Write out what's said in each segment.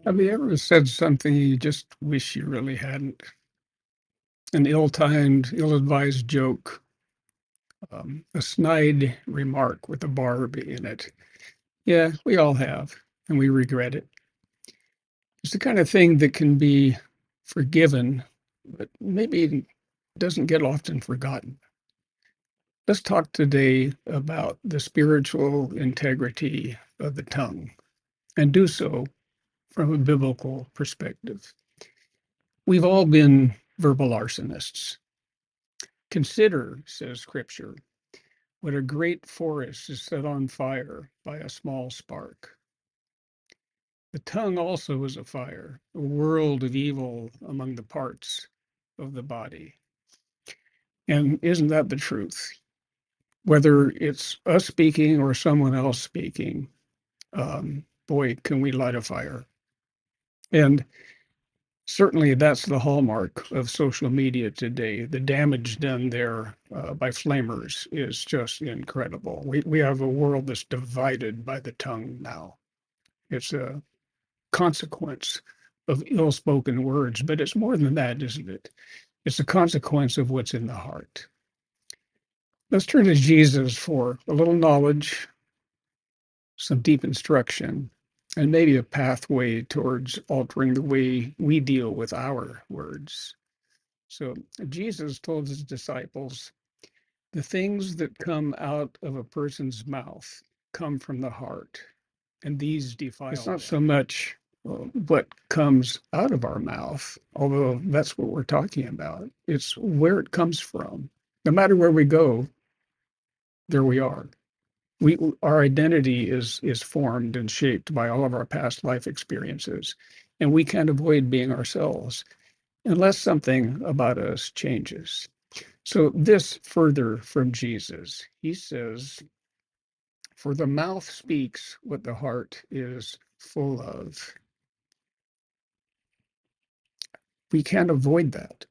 Have you ever said something you just wish you really hadn't? An ill-timed, ill-advised joke, a snide remark with a barb in it. Yeah, we all have, and we regret it. It's the kind of thing that can be forgiven, but maybe doesn't get often forgotten. Let's talk today about the spiritual integrity of the tongue, and do so from a biblical perspective. We've all been verbal arsonists. Consider, says Scripture, what a great forest is set on fire by a small spark. The tongue also is a fire, a world of evil among the parts of the body. And isn't that the truth? Whether it's us speaking or someone else speaking, boy, can we light a fire. And certainly that's the hallmark of social media today. The damage done there by flamers is just incredible. We have a world that's divided by the tongue now. It's a consequence of ill-spoken words, but it's more than that, isn't it? It's a consequence of what's in the heart. Let's turn to Jesus for a little knowledge, some deep instruction, and maybe a pathway towards altering the way we deal with our words. So Jesus told his disciples, the things that come out of a person's mouth come from the heart, and these defile them. It's not so much what comes out of our mouth, although that's what we're talking about. It's where it comes from. No matter where we go, there we are. Our identity is formed and shaped by all of our past life experiences, and we can't avoid being ourselves unless something about us changes. So this further from Jesus, he says, for the mouth speaks what the heart is full of. We can't avoid that.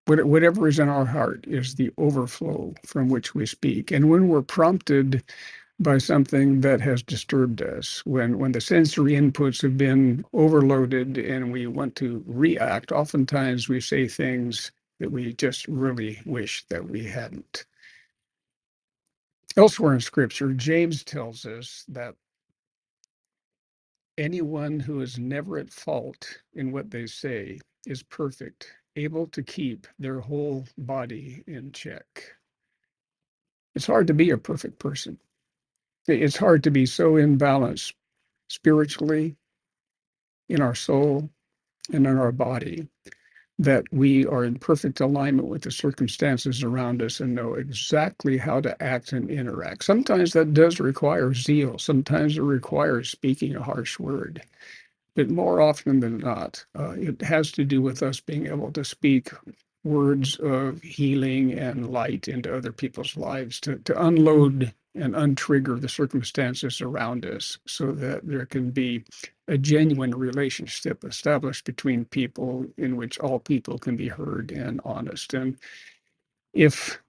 Whatever is in our heart is the overflow from which we speak. And when we're prompted by something that has disturbed us, when the sensory inputs have been overloaded and we want to react, oftentimes we say things that we just really wish that we hadn't. Elsewhere in Scripture, James tells us that anyone who is never at fault in what they say is perfect, able to keep their whole body in check. It's hard to be a perfect person. It's hard to be so in balance spiritually, in our soul, and in our body that we are in perfect alignment with the circumstances around us and know exactly how to act and interact. Sometimes that does require zeal. Sometimes it requires speaking a harsh word. But more often than not, it has to do with us being able to speak words of healing and light into other people's lives, to unload and untrigger the circumstances around us so that there can be a genuine relationship established between people in which all people can be heard and honest. And if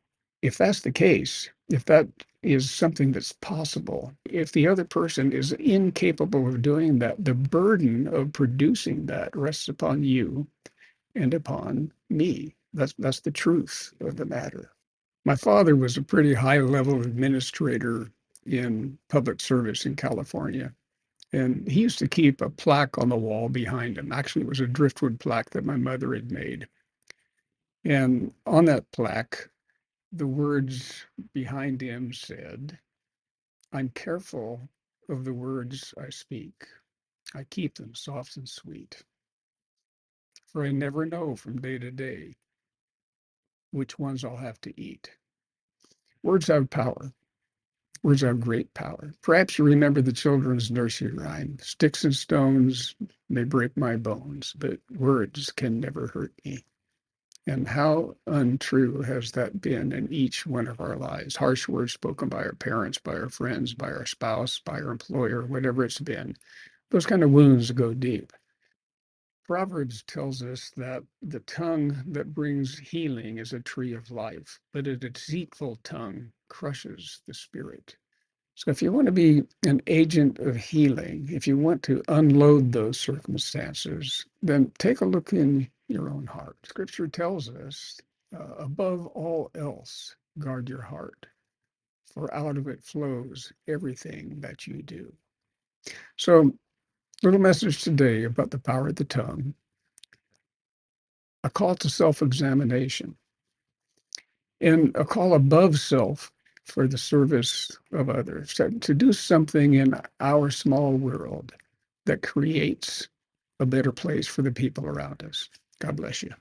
if that's the case, if that is something that's possible, if the other person is incapable of doing that, the burden of producing that rests upon you and upon me. That's the truth of the matter. My father was a pretty high level administrator in public service in California. And he used to keep a plaque on the wall behind him. Actually, it was a driftwood plaque that my mother had made. And on that plaque, the words behind him said, I'm careful of the words I speak. I keep them soft and sweet, for I never know from day to day which ones I'll have to eat. Words have power. Words have great power. Perhaps you remember the children's nursery rhyme, sticks and stones may break my bones, but words can never hurt me. And how untrue has that been in each one of our lives? Harsh words spoken by our parents, by our friends, by our spouse, by our employer, whatever it's been. Those kind of wounds go deep. Proverbs tells us that the tongue that brings healing is a tree of life, but a deceitful tongue crushes the spirit. So if you want to be an agent of healing, if you want to unload those circumstances, then take a look in your own heart. Scripture tells us, above all else, guard your heart, for out of it flows everything that you do. So, little message today about the power of the tongue, a call to self examination, and a call above self for the service of others, to do something in our small world that creates a better place for the people around us. God bless you.